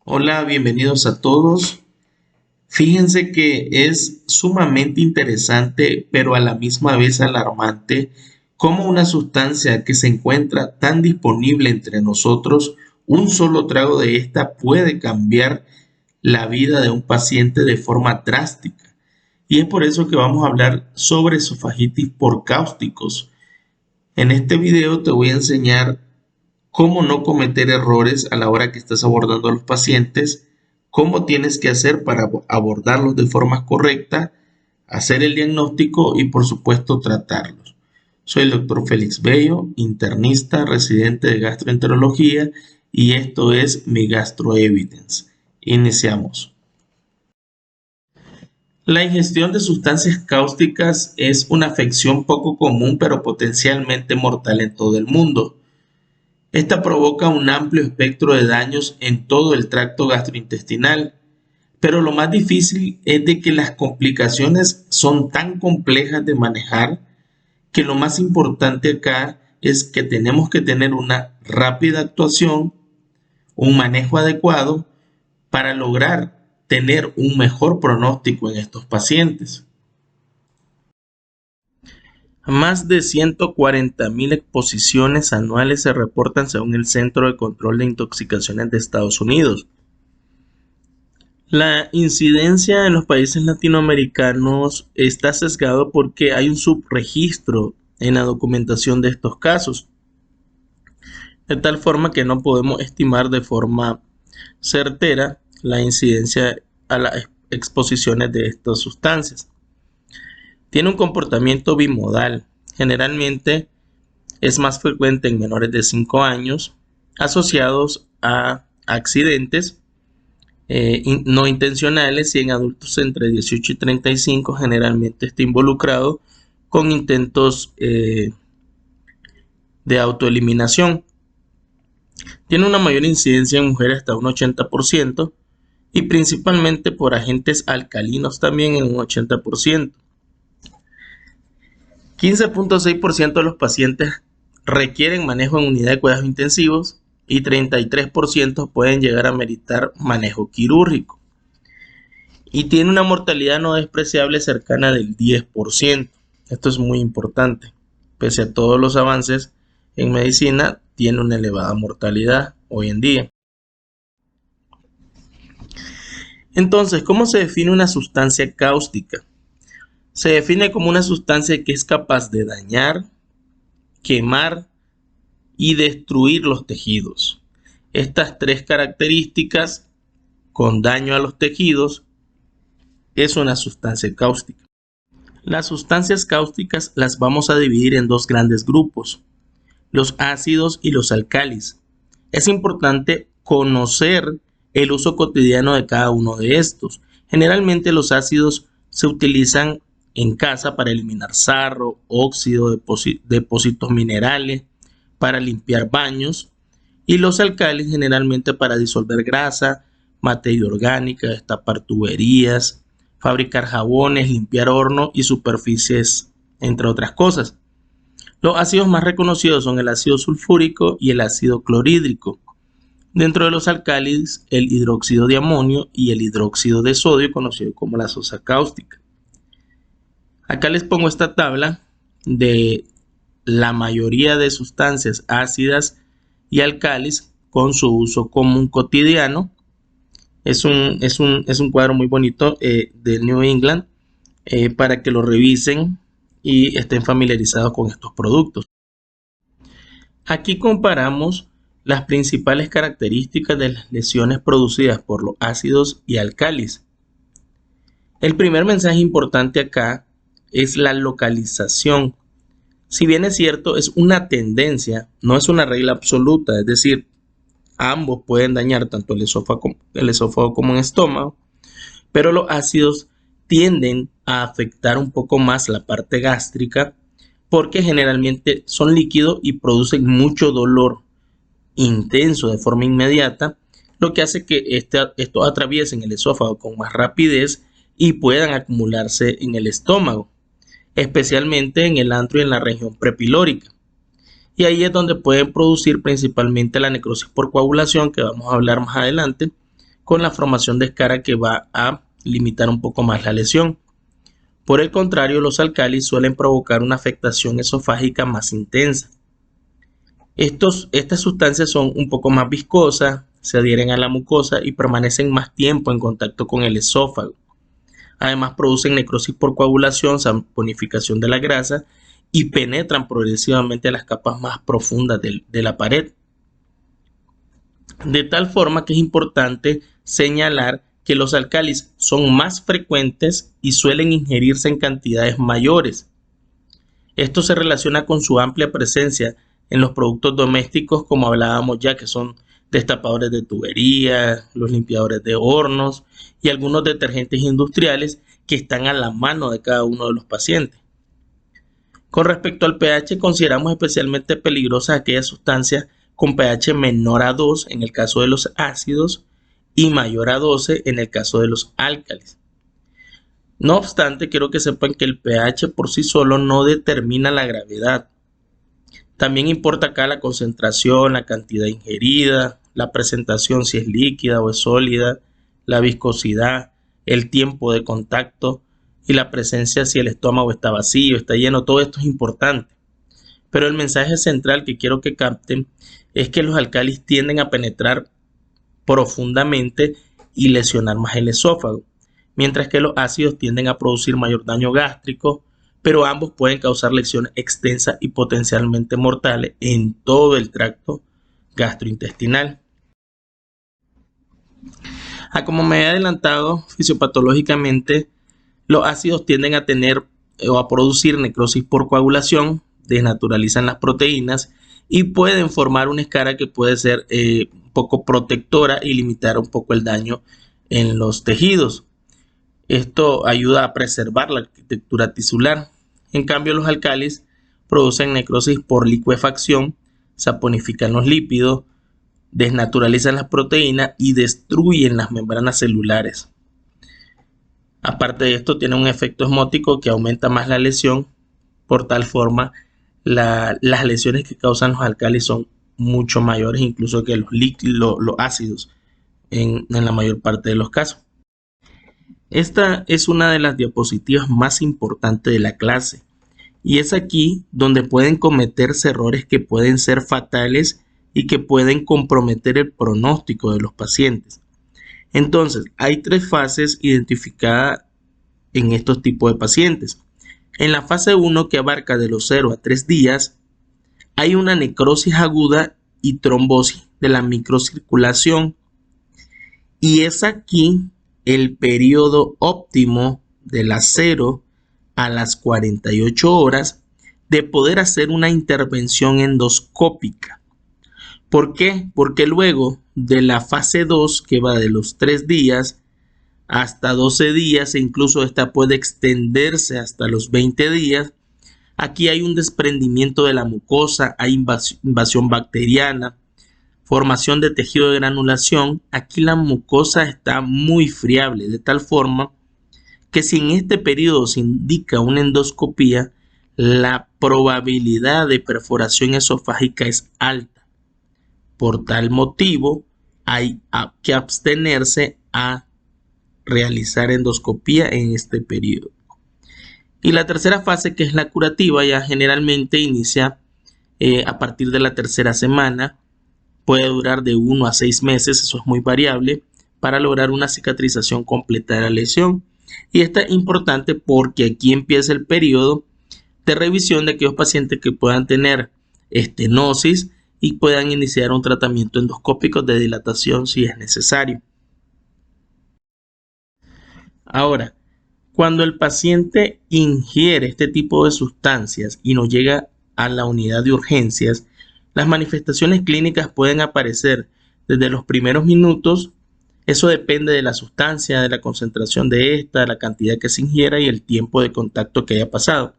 Hola, bienvenidos a todos. Fíjense que es sumamente interesante, pero a la misma vez alarmante, cómo una sustancia que se encuentra tan disponible entre nosotros, un solo trago de esta puede cambiar la vida de un paciente de forma drástica. Y es por eso que vamos a hablar sobre esofagitis por cáusticos. En este video te voy a enseñar cómo no cometer errores a la hora que estás abordando a los pacientes, cómo tienes que hacer para abordarlos de forma correcta, hacer el diagnóstico y por supuesto tratarlos. Soy el doctor Félix Bello, internista, residente de gastroenterología y esto es mi GastroEvidence. Iniciamos. La ingestión de sustancias cáusticas es una afección poco común pero potencialmente mortal en todo el mundo. Esta provoca un amplio espectro de daños en todo el tracto gastrointestinal, pero lo más difícil es de que las complicaciones son tan complejas de manejar que lo más importante acá es que tenemos que tener una rápida actuación, un manejo adecuado para lograr tener un mejor pronóstico en estos pacientes. Más de 140.000 exposiciones anuales se reportan según el Centro de Control de Intoxicaciones de Estados Unidos. La incidencia en los países latinoamericanos está sesgado porque hay un subregistro en la documentación de estos casos, de tal forma que no podemos estimar de forma certera la incidencia a las exposiciones de estas sustancias. Tiene un comportamiento bimodal. Generalmente es más frecuente en menores de 5 años asociados a accidentes no intencionales y en adultos entre 18 y 35 generalmente está involucrado con intentos de autoeliminación. Tiene una mayor incidencia en mujeres hasta un 80% y principalmente por agentes alcalinos también en un 80%. 15.6% de los pacientes requieren manejo en unidad de cuidados intensivos y 33% pueden llegar a meritar manejo quirúrgico. Y tiene una mortalidad no despreciable cercana del 10%. Esto es muy importante. Pese a todos los avances en medicina, tiene una elevada mortalidad hoy en día. Entonces, ¿cómo se define una sustancia cáustica? Se define como una sustancia que es capaz de dañar, quemar y destruir los tejidos. Estas tres características con daño a los tejidos es una sustancia cáustica. Las sustancias cáusticas las vamos a dividir en dos grandes grupos, los ácidos y los alcalis. Es importante conocer el uso cotidiano de cada uno de estos. Generalmente los ácidos se utilizan en casa para eliminar sarro, óxido, depósitos minerales, para limpiar baños, y los alcalis generalmente para disolver grasa, materia orgánica, destapar tuberías, fabricar jabones, limpiar hornos y superficies, entre otras cosas. Los ácidos más reconocidos son el ácido sulfúrico y el ácido clorhídrico. Dentro de los alcalis, el hidróxido de amonio y el hidróxido de sodio, conocido como la sosa cáustica. Acá les pongo esta tabla de la mayoría de sustancias ácidas y alcalis con su uso común cotidiano. Es un cuadro muy bonito de New England para que lo revisen y estén familiarizados con estos productos. Aquí comparamos las principales características de las lesiones producidas por los ácidos y alcalis. El primer mensaje importante acá es la localización. Si bien es cierto, es una tendencia, no es una regla absoluta, es decir, ambos pueden dañar tanto el esófago como el estómago, pero los ácidos tienden a afectar un poco más la parte gástrica porque generalmente son líquidos y producen mucho dolor intenso de forma inmediata, lo que hace que estos atraviesen el esófago con más rapidez y puedan acumularse en el estómago, especialmente en el antro y en la región prepilórica. Y ahí es donde pueden producir principalmente la necrosis por coagulación, que vamos a hablar más adelante, con la formación de escara que va a limitar un poco más la lesión. Por el contrario, los álcalis suelen provocar una afectación esofágica más intensa. Estas sustancias son un poco más viscosas, se adhieren a la mucosa y permanecen más tiempo en contacto con el esófago. Además, producen necrosis por coagulación, saponificación de la grasa y penetran progresivamente a las capas más profundas de la pared. De tal forma que es importante señalar que los álcalis son más frecuentes y suelen ingerirse en cantidades mayores. Esto se relaciona con su amplia presencia en los productos domésticos, como hablábamos ya, que son destapadores de tuberías, los limpiadores de hornos y algunos detergentes industriales que están a la mano de cada uno de los pacientes. Con respecto al pH, consideramos especialmente peligrosas aquellas sustancias con pH menor a 2 en el caso de los ácidos y mayor a 12 en el caso de los álcalis. No obstante, quiero que sepan que el pH por sí solo no determina la gravedad. También importa acá la concentración, la cantidad ingerida, la presentación si es líquida o es sólida, la viscosidad, el tiempo de contacto y la presencia si el estómago está vacío, está lleno. Todo esto es importante. Pero el mensaje central que quiero que capten es que los álcalis tienden a penetrar profundamente y lesionar más el esófago, mientras que los ácidos tienden a producir mayor daño gástrico, pero ambos pueden causar lesiones extensas y potencialmente mortales en todo el tracto gastrointestinal. Como me he adelantado, fisiopatológicamente los ácidos tienden a tener o a producir necrosis por coagulación, desnaturalizan las proteínas y pueden formar una escara que puede ser un poco protectora y limitar un poco el daño en los tejidos. Esto ayuda a preservar la arquitectura tisular. En cambio, los álcalis producen necrosis por licuefacción, saponifican los lípidos, desnaturalizan las proteínas y destruyen las membranas celulares. Aparte de esto, tiene un efecto osmótico que aumenta más la lesión. Por tal forma, las lesiones que causan los álcalis son mucho mayores incluso que los ácidos en la mayor parte de los casos. Esta es una de las diapositivas más importantes de la clase y es aquí donde pueden cometerse errores que pueden ser fatales y que pueden comprometer el pronóstico de los pacientes. Entonces, hay 3 fases identificadas en estos tipos de pacientes. En la fase 1, que abarca de los 0 a 3 días, hay una necrosis aguda y trombosis de la microcirculación y es aquí el periodo óptimo de las 0 a las 48 horas de poder hacer una intervención endoscópica. ¿Por qué? Porque luego de la fase 2, que va de los 3 días hasta 12 días e incluso esta puede extenderse hasta los 20 días, aquí hay un desprendimiento de la mucosa, hay invasión bacteriana, formación de tejido de granulación. Aquí la mucosa está muy friable, de tal forma que si en este periodo se indica una endoscopía, la probabilidad de perforación esofágica es alta. Por tal motivo, hay que abstenerse a realizar endoscopía en este periodo. Y la tercera fase, que es la curativa, ya generalmente inicia a partir de la tercera semana. Puede durar de 1 a 6 meses, eso es muy variable, para lograr una cicatrización completa de la lesión. Y esta es importante porque aquí empieza el periodo de revisión de aquellos pacientes que puedan tener estenosis y puedan iniciar un tratamiento endoscópico de dilatación si es necesario. Ahora, cuando el paciente ingiere este tipo de sustancias y nos llega a la unidad de urgencias, las manifestaciones clínicas pueden aparecer desde los primeros minutos. Eso depende de la sustancia, de la concentración de esta, de la cantidad que se ingiera y el tiempo de contacto que haya pasado.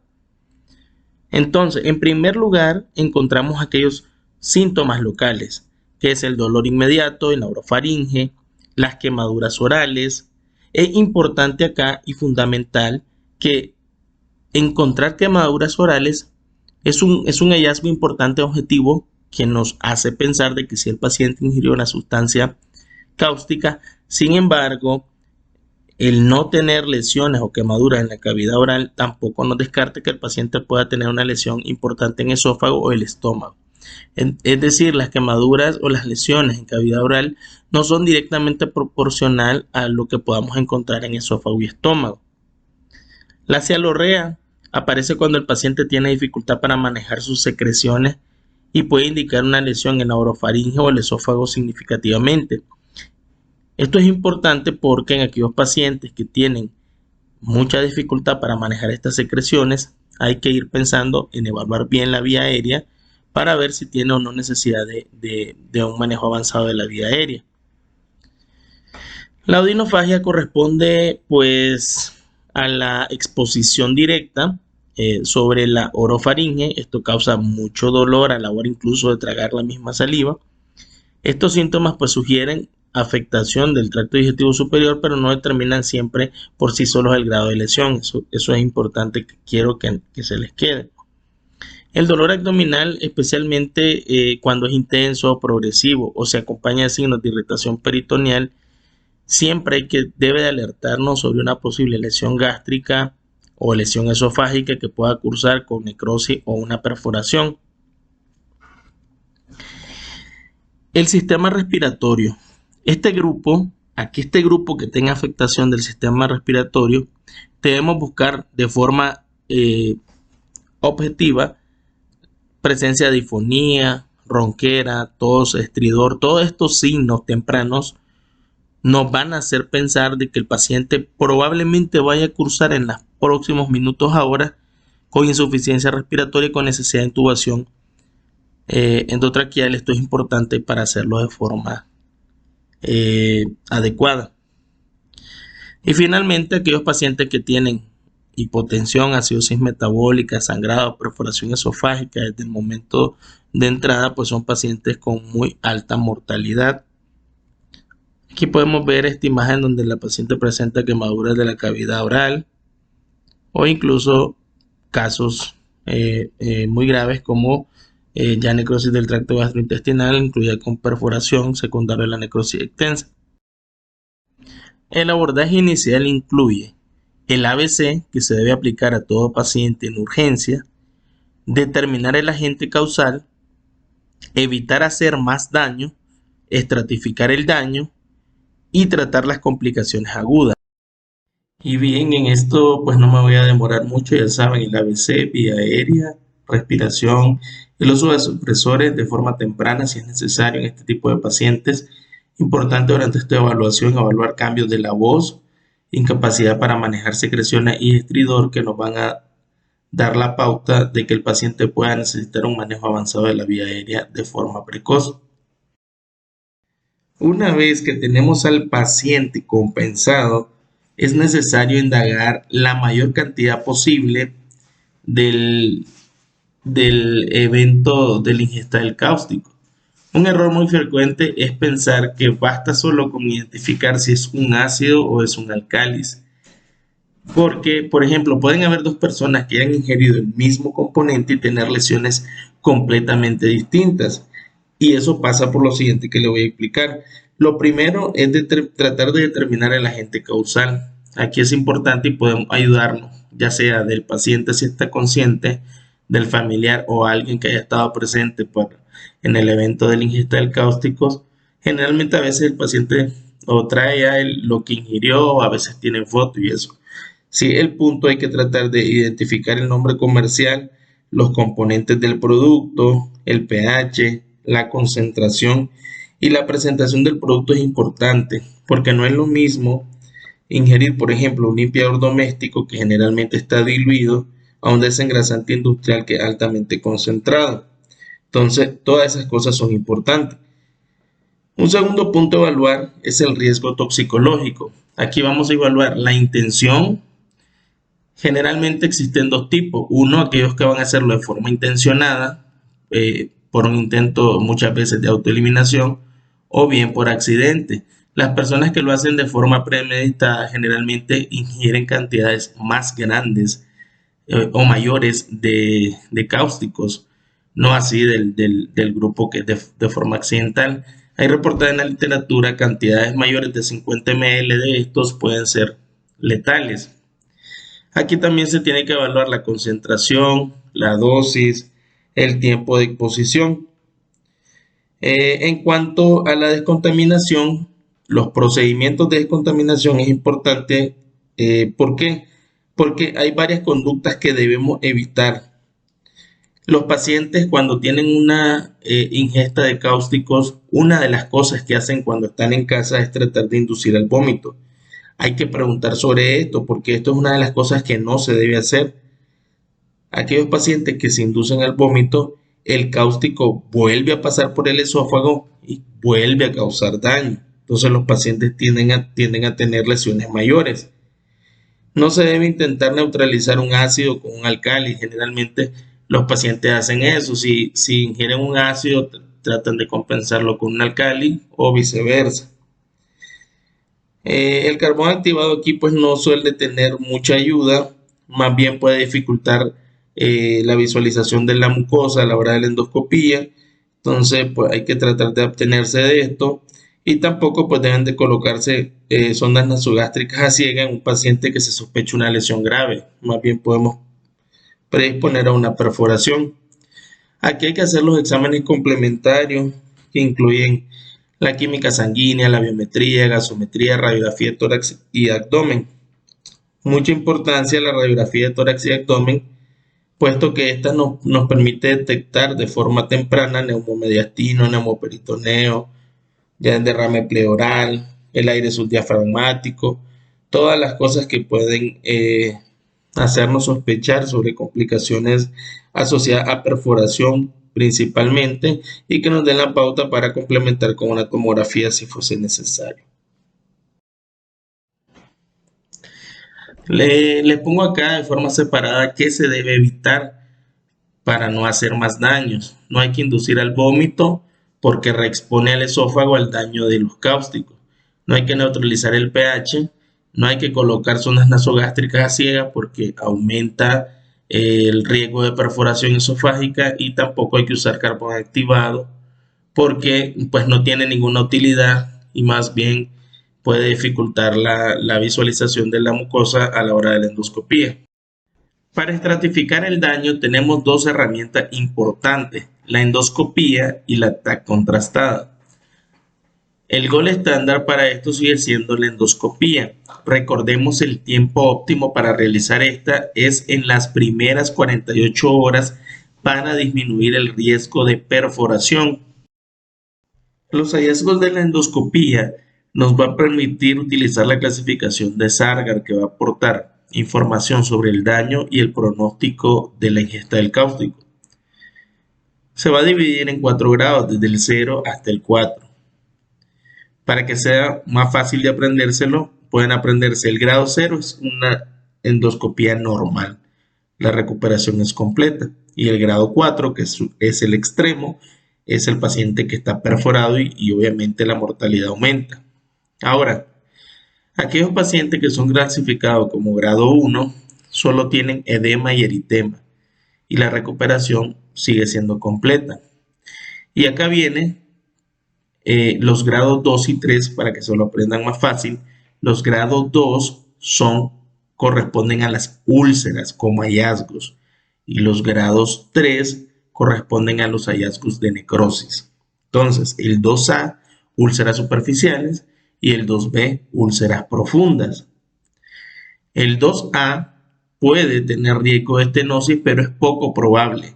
Entonces, en primer lugar, encontramos aquellos síntomas locales, que es el dolor inmediato en la orofaringe, las quemaduras orales. Es importante acá y fundamental que encontrar quemaduras orales es un hallazgo importante objetivo que nos hace pensar de que si el paciente ingirió una sustancia cáustica. Sin embargo, el no tener lesiones o quemaduras en la cavidad oral tampoco nos descarta que el paciente pueda tener una lesión importante en esófago o el estómago. Es decir, las quemaduras o las lesiones en cavidad oral no son directamente proporcional a lo que podamos encontrar en esófago y estómago. La cialorrea aparece cuando el paciente tiene dificultad para manejar sus secreciones y puede indicar una lesión en la orofaringe o el esófago significativamente. Esto es importante porque en aquellos pacientes que tienen mucha dificultad para manejar estas secreciones, hay que ir pensando en evaluar bien la vía aérea para ver si tiene o no necesidad de un manejo avanzado de la vía aérea. La odinofagia corresponde pues a la exposición directa sobre la orofaringe. Esto causa mucho dolor a la hora incluso de tragar la misma saliva. Estos síntomas pues sugieren afectación del tracto digestivo superior, pero no determinan siempre por sí solos el grado de lesión. Eso es importante, que quiero que se les quede. El dolor abdominal, especialmente cuando es intenso o progresivo o se acompaña de signos de irritación peritoneal, siempre debe de alertarnos sobre una posible lesión gástrica o lesión esofágica que pueda cursar con necrosis o una perforación. El sistema respiratorio. Este grupo que tenga afectación del sistema respiratorio, debemos buscar de forma objetiva presencia de difonía, ronquera, tos, estridor. Todos estos signos tempranos nos van a hacer pensar de que el paciente probablemente vaya a cursar en los próximos minutos a horas con insuficiencia respiratoria y con necesidad de intubación endotraqueal. Esto es importante para hacerlo de forma adecuada. Y finalmente, aquellos pacientes que tienen hipotensión, acidosis metabólica, sangrado, perforación esofágica desde el momento de entrada, pues son pacientes con muy alta mortalidad. Aquí podemos ver esta imagen donde la paciente presenta quemaduras de la cavidad oral o incluso casos muy graves como ya necrosis del tracto gastrointestinal, incluida con perforación secundaria a la necrosis extensa. El abordaje inicial incluye el ABC, que se debe aplicar a todo paciente en urgencia, determinar el agente causal, evitar hacer más daño, estratificar el daño y tratar las complicaciones agudas. Y bien, en esto pues no me voy a demorar mucho. Ya saben, el ABC, vía aérea, respiración, el uso de supresores de forma temprana si es necesario en este tipo de pacientes. Importante durante esta evaluación evaluar cambios de la voz, incapacidad para manejar secreciones y estridor, que nos van a dar la pauta de que el paciente pueda necesitar un manejo avanzado de la vía aérea de forma precoz. Una vez que tenemos al paciente compensado, es necesario indagar la mayor cantidad posible del evento de la ingesta del cáustico. Un error muy frecuente es pensar que basta solo con identificar si es un ácido o es un álcalis. Porque, por ejemplo, pueden haber dos personas que hayan ingerido el mismo componente y tener lesiones completamente distintas. Y eso pasa por lo siguiente que le voy a explicar. Lo primero es tratar de determinar el agente causal. Aquí es importante y podemos ayudarnos, ya sea del paciente si está consciente, del familiar o alguien que haya estado presente en el evento de la ingesta del cáusticos. Generalmente a veces el paciente o trae ya lo que ingirió, o a veces tiene foto y eso. Sí, el punto hay que tratar de identificar el nombre comercial, los componentes del producto, el pH, la concentración y la presentación del producto es importante porque no es lo mismo ingerir, por ejemplo, un limpiador doméstico que generalmente está diluido a un desengrasante industrial que es altamente concentrado. Entonces, todas esas cosas son importantes. Un segundo punto a evaluar es el riesgo toxicológico. Aquí vamos a evaluar la intención. Generalmente existen dos tipos. Uno, aquellos que van a hacerlo de forma intencionada, por un intento muchas veces de autoeliminación, o bien por accidente. Las personas que lo hacen de forma premeditada generalmente ingieren cantidades más grandes o mayores de cáusticos, no así del grupo que de forma accidental. Hay reportadas en la literatura cantidades mayores de 50 ml de estos pueden ser letales. Aquí también se tiene que evaluar la concentración, la dosis, el tiempo de exposición. En cuanto a la descontaminación, los procedimientos de descontaminación es importante. ¿Por qué? Porque hay varias conductas que debemos evitar. Los pacientes cuando tienen una ingesta de cáusticos, una de las cosas que hacen cuando están en casa es tratar de inducir al vómito. Hay que preguntar sobre esto porque esto es una de las cosas que no se debe hacer. Aquellos pacientes que se inducen al vómito, el cáustico vuelve a pasar por el esófago y vuelve a causar daño. Entonces los pacientes tienden a tener lesiones mayores. No se debe intentar neutralizar un ácido con un álcali. Generalmente los pacientes hacen eso. Si ingieren un ácido, tratan de compensarlo con un álcali o viceversa. El carbón activado aquí pues no suele tener mucha ayuda, más bien puede dificultar la visualización de la mucosa a la hora de la endoscopía. Entonces pues hay que tratar de abstenerse de esto y tampoco pues deben de colocarse sondas nasogástricas a ciegas en un paciente que se sospecha una lesión grave. Más bien podemos predisponer a una perforación. Aquí hay que hacer los exámenes complementarios que incluyen la química sanguínea, la biometría, gasometría, radiografía de tórax y abdomen. Mucha importancia la radiografía de tórax y abdomen, puesto que esta nos permite detectar de forma temprana neumomediastino, neumoperitoneo, ya el derrame pleural, el aire subdiafragmático, todas las cosas que pueden hacernos sospechar sobre complicaciones asociadas a perforación principalmente y que nos den la pauta para complementar con una tomografía si fuese necesario. Les pongo acá de forma separada qué se debe evitar para no hacer más daños. No hay que inducir al vómito porque reexpone al esófago al daño de los cáusticos. No hay que neutralizar el pH. No hay que colocar sondas nasogástricas a ciegas porque aumenta el riesgo de perforación esofágica y tampoco hay que usar carbón activado porque pues no tiene ninguna utilidad y más bien puede dificultar la visualización de la mucosa a la hora de la endoscopía. Para estratificar el daño tenemos dos herramientas importantes, la endoscopía y la TAC contrastada. El gol estándar para esto sigue siendo la endoscopía. Recordemos el tiempo óptimo para realizar esta es en las primeras 48 horas para disminuir el riesgo de perforación. Los hallazgos de la endoscopía nos va a permitir utilizar la clasificación de Sargar que va a aportar información sobre el daño y el pronóstico de la ingesta del cáustico. Se va a dividir en 4 grados, desde el 0 hasta el 4. Para que sea más fácil de aprendérselo, pueden aprenderse el grado 0 es una endoscopía normal. La recuperación es completa. Y el grado 4, que es el extremo, es el paciente que está perforado y obviamente la mortalidad aumenta. Ahora, aquellos pacientes que son clasificados como grado 1 solo tienen edema y eritema y la recuperación sigue siendo completa. Y acá viene los grados 2 y 3 para que se lo aprendan más fácil. Los grados 2 corresponden a las úlceras como hallazgos y los grados 3 corresponden a los hallazgos de necrosis. Entonces, el 2A, úlceras superficiales, y el 2B, úlceras profundas. El 2A puede tener riesgo de estenosis, pero es poco probable.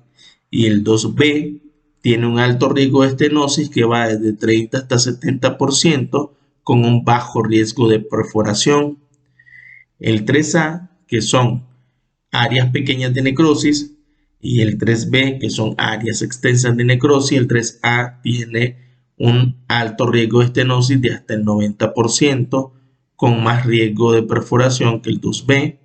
Y el 2B tiene un alto riesgo de estenosis que va desde 30 hasta 70% con un bajo riesgo de perforación. El 3A, que son áreas pequeñas de necrosis, y el 3B, que son áreas extensas de necrosis. El 3A tiene un alto riesgo de estenosis de hasta el 90%, con más riesgo de perforación que el 2B.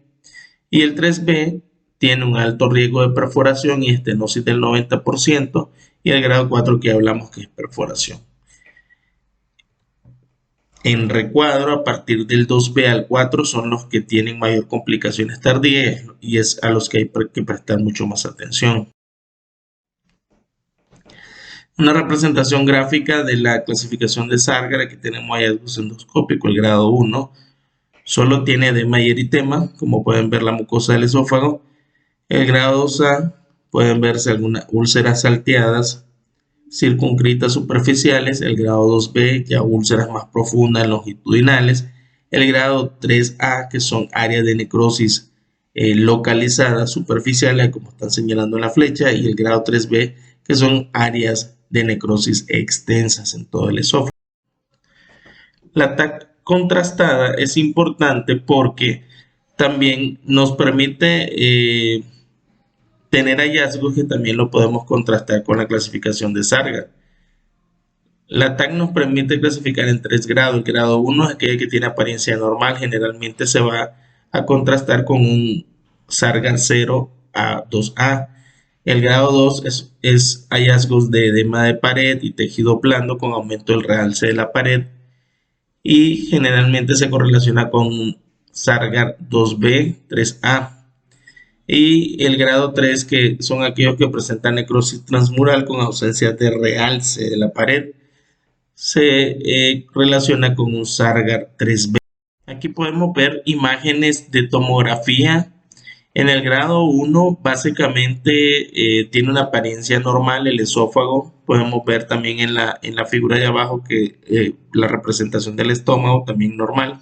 Y el 3B tiene un alto riesgo de perforación y estenosis del 90%, y el grado 4 que hablamos que es perforación. En recuadro, a partir del 2B al 4 son los que tienen mayor complicaciones tardías y es a los que hay que prestar mucho más atención. Una representación gráfica de la clasificación de Sargar. Aquí tenemos hallazgos endoscópicos, el grado 1. Solo tiene edema y eritema, como pueden ver la mucosa del esófago. El grado 2A, pueden verse algunas úlceras salteadas, circunscritas superficiales. El grado 2B, ya úlceras más profundas, longitudinales. El grado 3A, que son áreas de necrosis localizadas, superficiales, como están señalando en la flecha. Y el grado 3B, que son áreas de necrosis extensas en todo el esófago. La TAC contrastada es importante porque también nos permite tener hallazgos que también lo podemos contrastar con la clasificación de Sargar. La TAC nos permite clasificar en 3 grados. El grado 1 es aquel que tiene apariencia normal, generalmente se va a contrastar con un Sargar 0 a 2A. El grado 2 es hallazgos de edema de pared y tejido blando con aumento del realce de la pared, y generalmente se correlaciona con Sargar 2B, 3A. Y el grado 3, que son aquellos que presentan necrosis transmural con ausencia de realce de la pared, se relaciona con un Sargar 3B. Aquí podemos ver imágenes de tomografía. En el grado 1 básicamente tiene una apariencia normal el esófago. Podemos ver también en la figura de abajo que la representación del estómago también normal.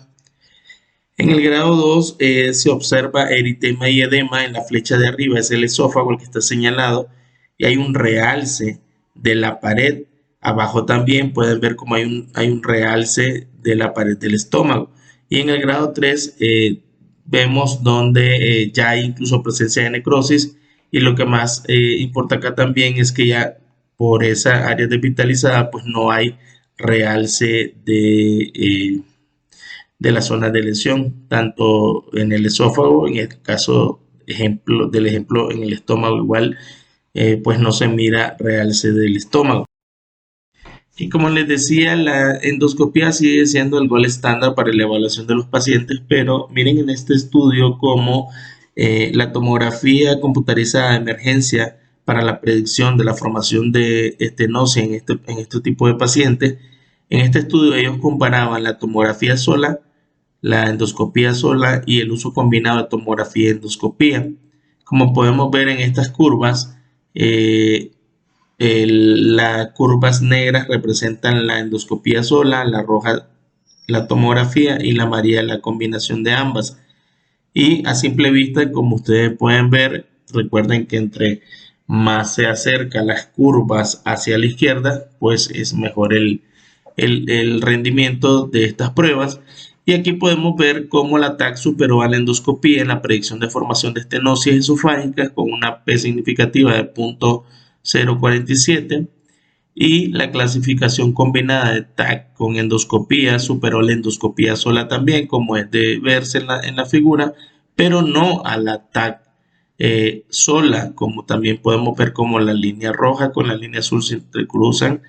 En el grado 2 se observa eritema y edema. En la flecha de arriba es el esófago el que está señalado y hay un realce de la pared. Abajo también pueden ver como hay un realce de la pared del estómago. Y en el grado 3 vemos donde ya hay incluso presencia de necrosis, y lo que más importa acá también es que ya por esa área desvitalizada pues no hay realce de la zona de lesión, tanto en el esófago, en el caso del ejemplo en el estómago igual, pues no se mira realce del estómago. Y como les decía, la endoscopia sigue siendo el gol estándar para la evaluación de los pacientes, pero miren en este estudio cómo la tomografía computarizada de emergencia para la predicción de la formación de estenosis en este tipo de pacientes. En este estudio ellos comparaban la tomografía sola, la endoscopía sola y el uso combinado de tomografía y endoscopía. Como podemos ver en estas curvas, las curvas negras representan la endoscopía sola, la roja la tomografía y la amarilla la combinación de ambas. Y a simple vista, como ustedes pueden ver, recuerden que entre más se acerca las curvas hacia la izquierda, pues es mejor el rendimiento de estas pruebas. Y aquí podemos ver cómo la TAC superó a la endoscopía en la predicción de formación de estenosis esofágica con una P significativa de 0.047, y la clasificación combinada de TAC con endoscopía superó la endoscopía sola también, como es de verse en la figura, pero no a la TAC sola, como también podemos ver como la línea roja con la línea azul se entrecruzan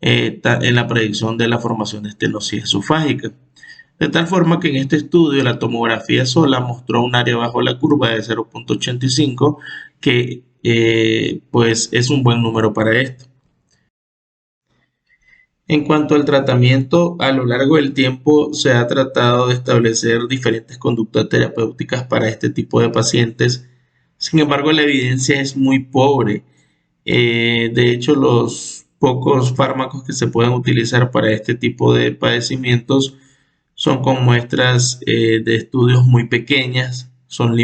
en la predicción de la formación de estenosis esofágica. De tal forma que en este estudio la tomografía sola mostró un área bajo la curva de 0.85, que pues es un buen número para esto. En cuanto al tratamiento, a lo largo del tiempo se ha tratado de establecer diferentes conductas terapéuticas para este tipo de pacientes. Sin embargo, la evidencia es muy pobre. De hecho, los pocos fármacos que se pueden utilizar para este tipo de padecimientos son con muestras de estudios muy pequeñas, son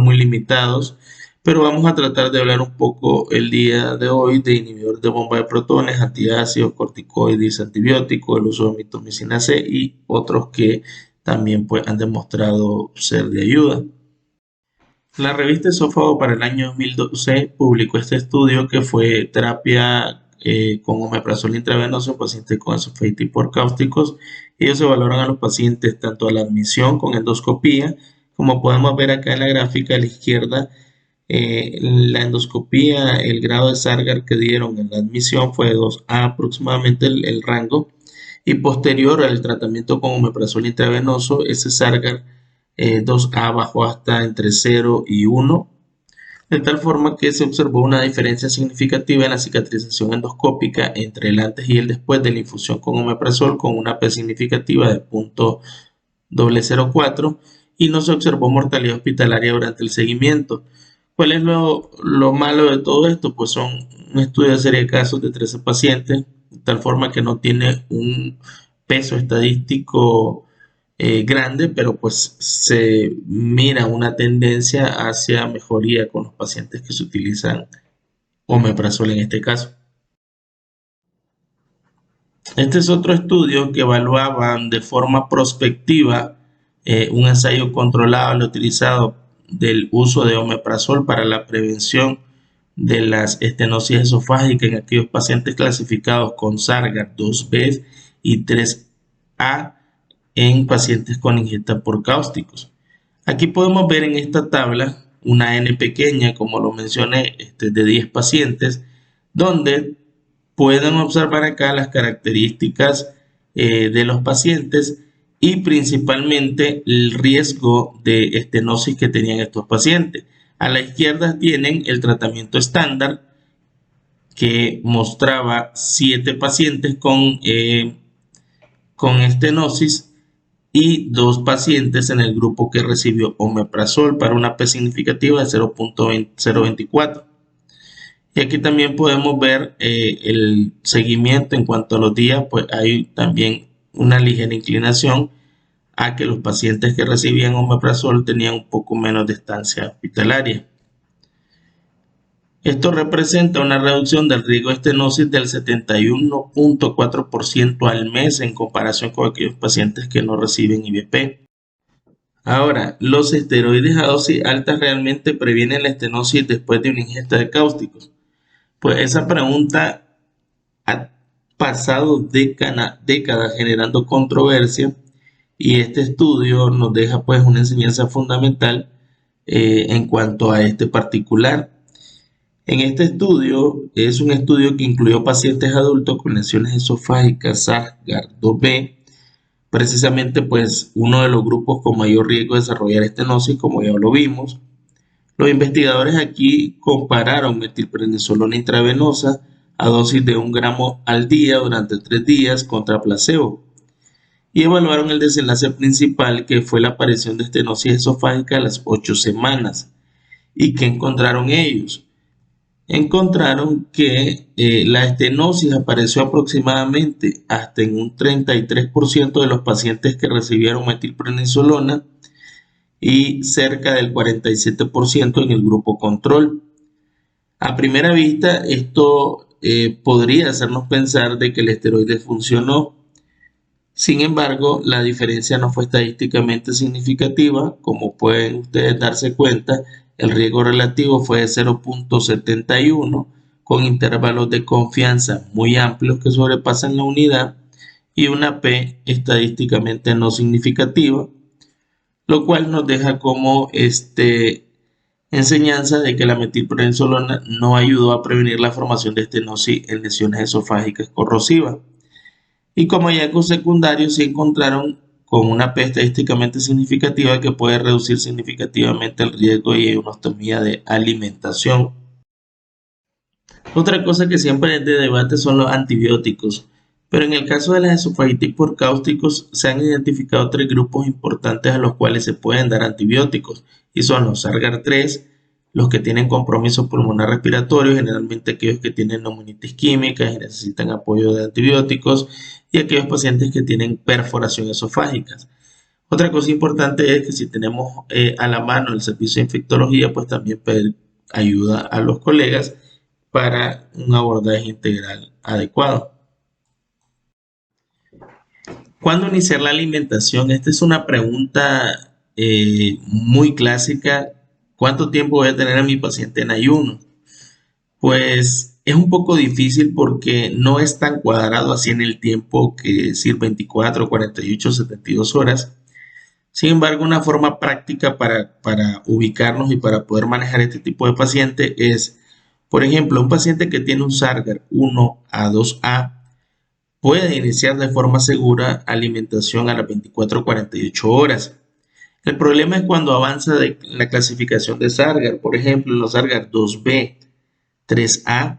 muy limitados, pero vamos a tratar de hablar un poco el día de hoy de inhibidores de bomba de protones, antiácidos, corticoides, antibióticos, el uso de mitomicina C y otros que también pues, han demostrado ser de ayuda. La revista Esófago para el año 2012 publicó este estudio que fue terapia con omeprazol intravenoso en pacientes con esofeitis por cáusticos. Ellos evaluaron a los pacientes tanto a la admisión con endoscopía, como podemos ver acá en la gráfica a la izquierda, la endoscopía, el grado de Sargar que dieron en la admisión fue de 2A aproximadamente el rango, y posterior al tratamiento con omeprazol intravenoso, ese Sargar 2A bajó hasta entre 0 y 1. de tal forma que se observó una diferencia significativa en la cicatrización endoscópica entre el antes y el después de la infusión con omeprazol con una P significativa de 0.004 y no se observó mortalidad hospitalaria durante el seguimiento. ¿Cuál es lo malo de todo esto? Pues son un estudio de serie de casos de 13 pacientes, de tal forma que no tiene un peso estadístico grande, pero pues se mira una tendencia hacia mejoría con los pacientes que se utilizan omeprazol en este caso. Este es otro estudio que evaluaban de forma prospectiva un ensayo controlado utilizado del uso de omeprazol para la prevención de las estenosis esofágicas en aquellos pacientes clasificados con Sargard 2B y 3A en pacientes con ingesta por cáusticos. Aquí podemos ver en esta tabla una N pequeña, como lo mencioné, de 10 pacientes, donde pueden observar acá las características de los pacientes y principalmente el riesgo de estenosis que tenían estos pacientes. A la izquierda tienen el tratamiento estándar que mostraba 7 pacientes con estenosis y 2 pacientes en el grupo que recibió omeprazol para una P significativa de 0.024. Y aquí también podemos ver el seguimiento en cuanto a los días, pues hay también una ligera inclinación a que los pacientes que recibían omeprazol tenían un poco menos de estancia hospitalaria. Esto representa una reducción del riesgo de estenosis del 71.4% al mes en comparación con aquellos pacientes que no reciben IVP. Ahora, ¿los esteroides a dosis altas realmente previenen la estenosis después de una ingesta de cáusticos? Pues esa pregunta ha pasado décadas generando controversia y este estudio nos deja pues una enseñanza fundamental en cuanto a este particular. En este estudio, es un estudio que incluyó pacientes adultos con lesiones esofágicas Sargard 2B, precisamente pues uno de los grupos con mayor riesgo de desarrollar estenosis, como ya lo vimos. Los investigadores aquí compararon metilprednisolona intravenosa a dosis de 1 gramo al día durante 3 días contra placebo y evaluaron el desenlace principal, que fue la aparición de estenosis esofágica a las 8 semanas. ¿Y qué encontraron ellos? Encontraron que la estenosis apareció aproximadamente hasta en un 33% de los pacientes que recibieron metilprednisolona y cerca del 47% en el grupo control. A primera vista, esto podría hacernos pensar de que el esteroide funcionó. Sin embargo, la diferencia no fue estadísticamente significativa. Como pueden ustedes darse cuenta, el riesgo relativo fue de 0.71 con intervalos de confianza muy amplios que sobrepasan la unidad y una P estadísticamente no significativa, lo cual nos deja como enseñanza de que la metilprednisolona no ayudó a prevenir la formación de estenosis en lesiones esofágicas corrosivas. Y como hallazgo secundario se encontraron con una P estadísticamente significativa que puede reducir significativamente el riesgo de eumostomía de alimentación. Otra cosa que siempre es de debate son los antibióticos, pero en el caso de las esofagitis por cáusticos se han identificado 3 grupos importantes a los cuales se pueden dar antibióticos, y son los Sargard 3, los que tienen compromiso pulmonar respiratorio, generalmente aquellos que tienen neumonitis química y necesitan apoyo de antibióticos, y aquellos pacientes que tienen perforación esofágica. Otra cosa importante es que si tenemos a la mano el servicio de infectología, pues también pedir ayuda a los colegas para un abordaje integral adecuado. ¿Cuándo iniciar la alimentación? Esta es una pregunta muy clásica. ¿Cuánto tiempo voy a tener a mi paciente en ayuno? Pues es un poco difícil porque no es tan cuadrado así en el tiempo, que decir 24, 48, 72 horas. Sin embargo, una forma práctica para ubicarnos y para poder manejar este tipo de paciente es, por ejemplo, un paciente que tiene un Sargard 1 a 2A puede iniciar de forma segura alimentación a las 24 o 48 horas. El problema es cuando avanza de la clasificación de Sargar, por ejemplo, en los Sargar 2B, 3A,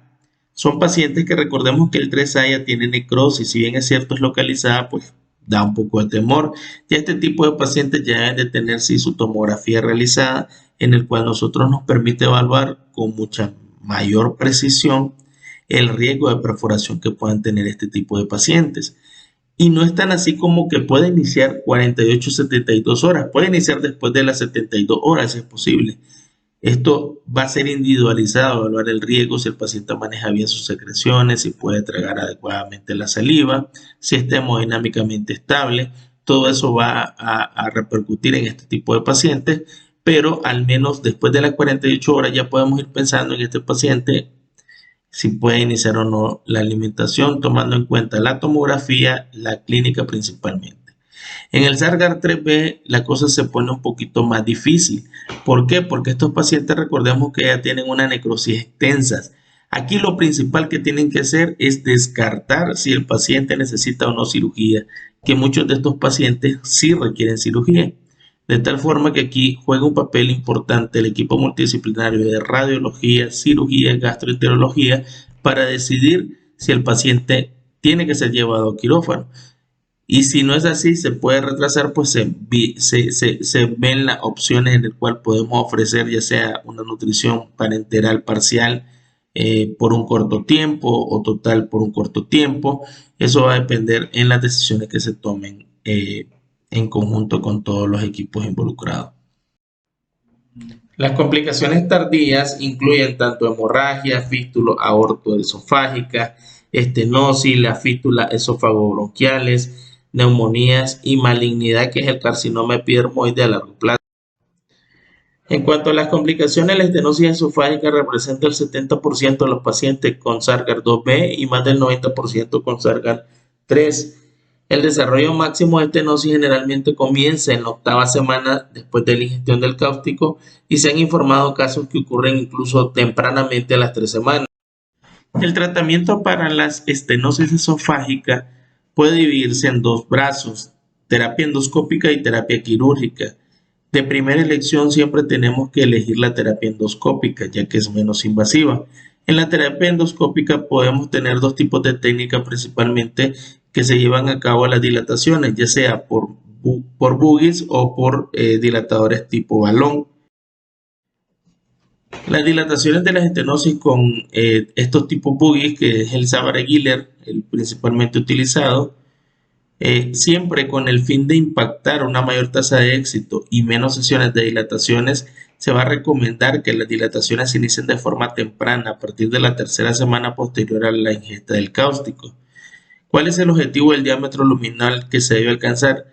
son pacientes que recordemos que el 3A ya tiene necrosis, si bien es cierto es localizada, pues da un poco de temor. Ya este tipo de pacientes ya deben de tener sí, su tomografía realizada, en el cual nosotros nos permite evaluar con mucha mayor precisión el riesgo de perforación que puedan tener este tipo de pacientes. Y no es tan así como que puede iniciar 48 72 horas, puede iniciar después de las 72 horas, si es posible. Esto va a ser individualizado, evaluar el riesgo, si el paciente maneja bien sus secreciones, si puede tragar adecuadamente la saliva, si está hemodinámicamente estable. Todo eso va a repercutir en este tipo de pacientes, pero al menos después de las 48 horas ya podemos ir pensando en este paciente si puede iniciar o no la alimentación, tomando en cuenta la tomografía, la clínica principalmente. En el Sargar 3B la cosa se pone un poquito más difícil. ¿Por qué? Porque estos pacientes recordemos que ya tienen una necrosis extensa. Aquí lo principal que tienen que hacer es descartar si el paciente necesita o no cirugía, que muchos de estos pacientes sí requieren cirugía. De tal forma que aquí juega un papel importante el equipo multidisciplinario de radiología, cirugía, gastroenterología para decidir si el paciente tiene que ser llevado a quirófano. Y si no es así, se puede retrasar, pues se ven las opciones en el cual podemos ofrecer ya sea una nutrición parenteral parcial por un corto tiempo o total por un corto tiempo. Eso va a depender en las decisiones que se tomen en conjunto con todos los equipos involucrados. Las complicaciones tardías incluyen tanto hemorragia, fístula aortoesofágica, estenosis, las fístulas esofagobronquiales, neumonías y malignidad, que es el carcinoma epidermoide a largo plazo. En cuanto a las complicaciones, la estenosis esofágica representa el 70% de los pacientes con Sargar 2B y más del 90% con Sargar 3. El desarrollo máximo de estenosis generalmente comienza en la 8ª semana después de la ingestión del cáustico y se han informado casos que ocurren incluso tempranamente a las 3 semanas. El tratamiento para las estenosis esofágica puede dividirse en dos brazos, terapia endoscópica y terapia quirúrgica. De primera elección siempre tenemos que elegir la terapia endoscópica, ya que es menos invasiva. En la terapia endoscópica podemos tener dos tipos de técnicas principalmente que se llevan a cabo las dilataciones, ya sea por buggies o por dilatadores tipo balón. Las dilataciones de las estenosis con estos tipos buggies, que es el Savart-Guiller, el principalmente utilizado, siempre con el fin de impactar una mayor tasa de éxito y menos sesiones de dilataciones, se va a recomendar que las dilataciones se inicien de forma temprana a partir de la 3ª semana posterior a la ingesta del cáustico. ¿Cuál es el objetivo del diámetro luminal que se debe alcanzar?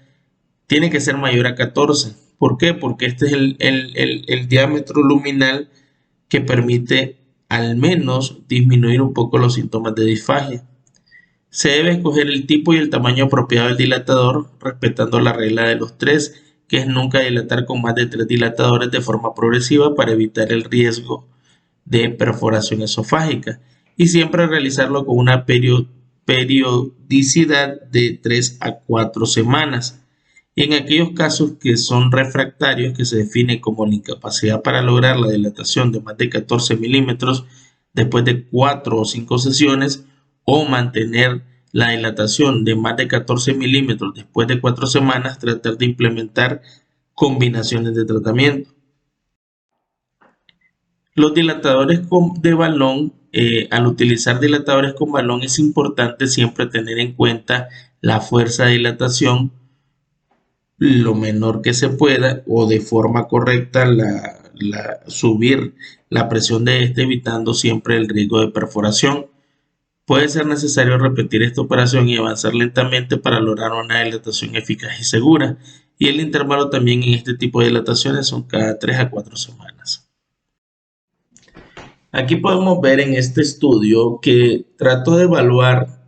Tiene que ser mayor a 14. ¿Por qué? Porque este es el diámetro luminal que permite al menos disminuir un poco los síntomas de disfagia. Se debe escoger el tipo y el tamaño apropiado del dilatador, respetando la regla de los 3, que es nunca dilatar con más de 3 dilatadores de forma progresiva para evitar el riesgo de perforación esofágica, y siempre realizarlo con una periodicidad de 3 a 4 semanas. Y en aquellos casos que son refractarios, que se define como la incapacidad para lograr la dilatación de más de 14 milímetros después de 4 o 5 sesiones, o mantener la dilatación de más de 14 milímetros después de 4 semanas, tratar de implementar combinaciones de tratamiento. Los dilatadores de balón, al utilizar dilatadores con balón es importante siempre tener en cuenta la fuerza de dilatación lo menor que se pueda o de forma correcta subir la presión de este, evitando siempre el riesgo de perforación. Puede ser necesario repetir esta operación y avanzar lentamente para lograr una dilatación eficaz y segura. Y el intervalo también en este tipo de dilataciones son cada 3 a 4 semanas. Aquí podemos ver en este estudio que trato de evaluar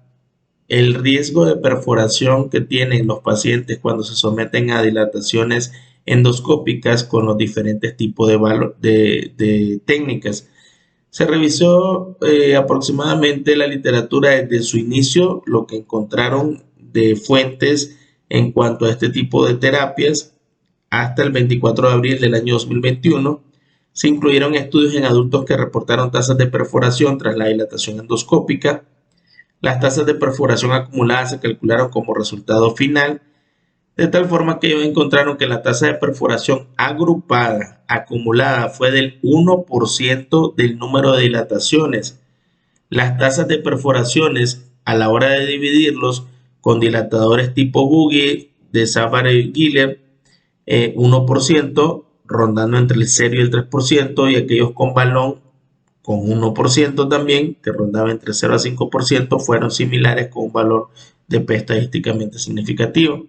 el riesgo de perforación que tienen los pacientes cuando se someten a dilataciones endoscópicas con los diferentes tipos de técnicas. Se revisó aproximadamente la literatura desde su inicio, lo que encontraron de fuentes en cuanto a este tipo de terapias, hasta el 24 de abril del año 2021, se incluyeron estudios en adultos que reportaron tasas de perforación tras la dilatación endoscópica. Las tasas de perforación acumuladas se calcularon como resultado final, de tal forma que ellos encontraron que la tasa de perforación agrupada acumulada fue del 1% del número de dilataciones. Las tasas de perforaciones a la hora de dividirlos con dilatadores tipo Buggy de Savary-Giller, 1%, rondando entre el 0 y el 3%, y aquellos con balón con 1% también, que rondaba entre 0 a 5%, fueron similares con un valor de P estadísticamente significativo.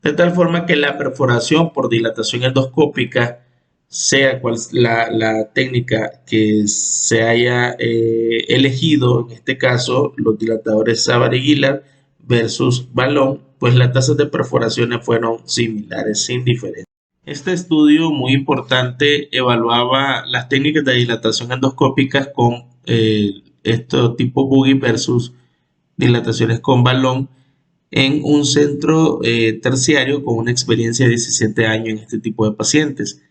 De tal forma que la perforación por dilatación endoscópica, sea cual la técnica que se haya elegido, en este caso los dilatadores Savary-Giller versus balón, pues las tasas de perforaciones fueron similares, sin diferencia. Este estudio, muy importante, evaluaba las técnicas de dilatación endoscópicas con estos tipo Buggy versus dilataciones con balón en un centro terciario con una experiencia de 17 años en este tipo de pacientes.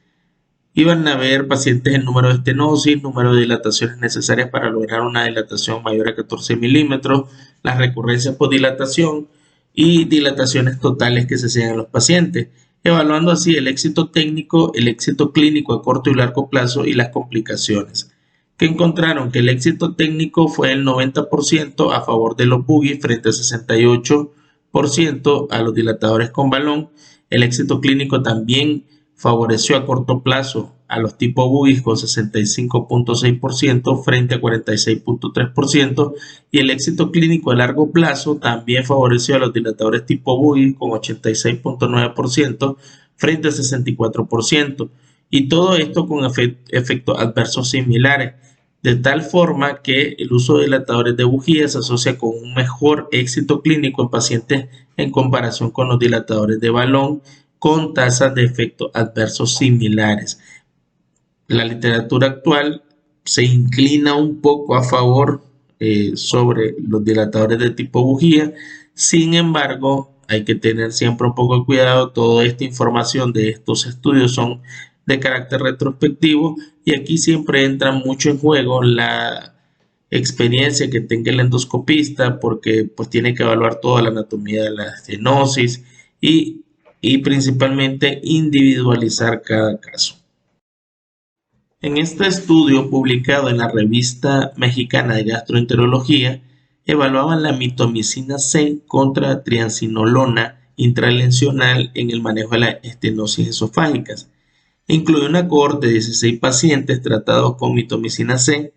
Iban a ver pacientes en número de estenosis, número de dilataciones necesarias para lograr una dilatación mayor a 14 milímetros, las recurrencias por dilatación y dilataciones totales que se hacían en los pacientes, evaluando así el éxito técnico, el éxito clínico a corto y largo plazo y las complicaciones. Que encontraron que el éxito técnico fue el 90% a favor de los Buggy frente al 68% a los dilatadores con balón. El éxito clínico también favoreció a corto plazo a los tipo Buggy con 65.6% frente a 46.3%, y el éxito clínico a largo plazo también favoreció a los dilatadores tipo Buggy con 86.9% frente a 64%, y todo esto con efectos adversos similares, de tal forma que el uso de dilatadores de bujía se asocia con un mejor éxito clínico en pacientes en comparación con los dilatadores de balón, con tasas de efectos adversos similares. La literatura actual se inclina un poco a favor sobre los dilatadores de tipo bujía. Sin embargo, hay que tener siempre un poco de cuidado. Toda esta información de estos estudios son de carácter retrospectivo, y aquí siempre entra mucho en juego la experiencia que tenga el endoscopista, porque pues tiene que evaluar toda la anatomía de la estenosis y principalmente individualizar cada caso. En este estudio publicado en la Revista Mexicana de Gastroenterología, evaluaban la mitomicina C contra triancinolona intralencional en el manejo de las estenosis esofágicas. Incluyó una cohorte de 16 pacientes tratados con mitomicina C,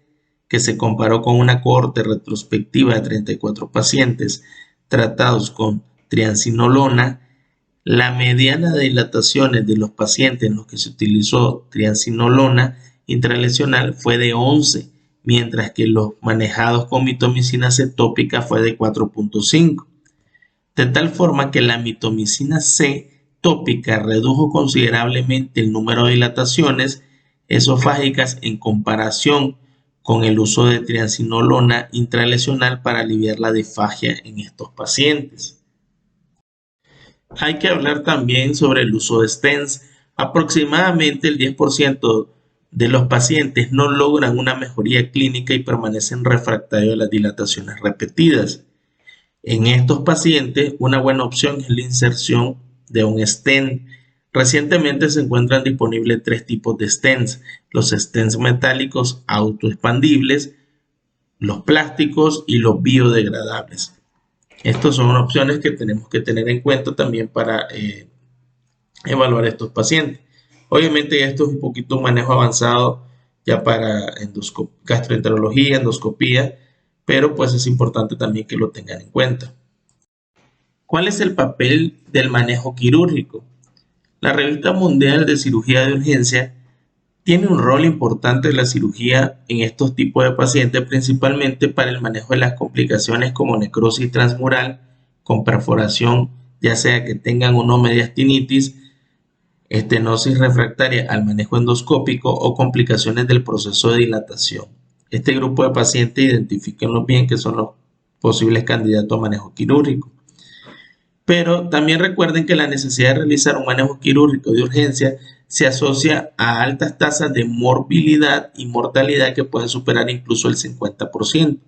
que se comparó con una cohorte retrospectiva de 34 pacientes tratados con triancinolona. La mediana de dilataciones de los pacientes en los que se utilizó triancinolona intralesional fue de 11, mientras que los manejados con mitomicina C tópica fue de 4.5. De tal forma que la mitomicina C tópica redujo considerablemente el número de dilataciones esofágicas en comparación con el uso de triancinolona intralesional para aliviar la disfagia en estos pacientes. Hay que hablar también sobre el uso de stents. Aproximadamente el 10% de los pacientes no logran una mejoría clínica y permanecen refractarios a las dilataciones repetidas. En estos pacientes, una buena opción es la inserción de un stent. Recientemente se encuentran disponibles 3 tipos de stents: los stents metálicos autoexpandibles, los plásticos y los biodegradables. Estas son opciones que tenemos que tener en cuenta también para evaluar estos pacientes. Obviamente esto es un poquito un manejo avanzado ya para gastroenterología, endoscopía, pero pues es importante también que lo tengan en cuenta. ¿Cuál es el papel del manejo quirúrgico? La Revista Mundial de Cirugía de Urgencia tiene un rol importante en la cirugía en estos tipos de pacientes, principalmente para el manejo de las complicaciones como necrosis transmural con perforación, ya sea que tengan o no mediastinitis, estenosis refractaria al manejo endoscópico o complicaciones del proceso de dilatación. Este grupo de pacientes, identifíquenlo bien, que son los posibles candidatos a manejo quirúrgico. Pero también recuerden que la necesidad de realizar un manejo quirúrgico de urgencia se asocia a altas tasas de morbilidad y mortalidad que pueden superar incluso el 50%.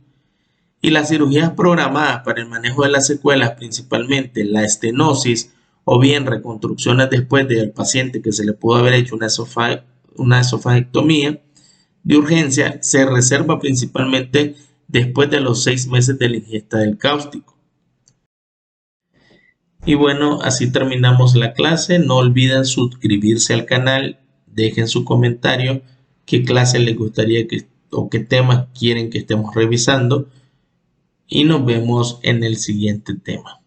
Y las cirugías programadas para el manejo de las secuelas, principalmente la estenosis o bien reconstrucciones después del paciente que se le pudo haber hecho una esofagectomía de urgencia, se reserva principalmente después de los 6 meses de la ingesta del cáustico. Y bueno, así terminamos la clase. No olviden suscribirse al canal, dejen su comentario, qué clase les gustaría que o qué temas quieren que estemos revisando y nos vemos en el siguiente tema.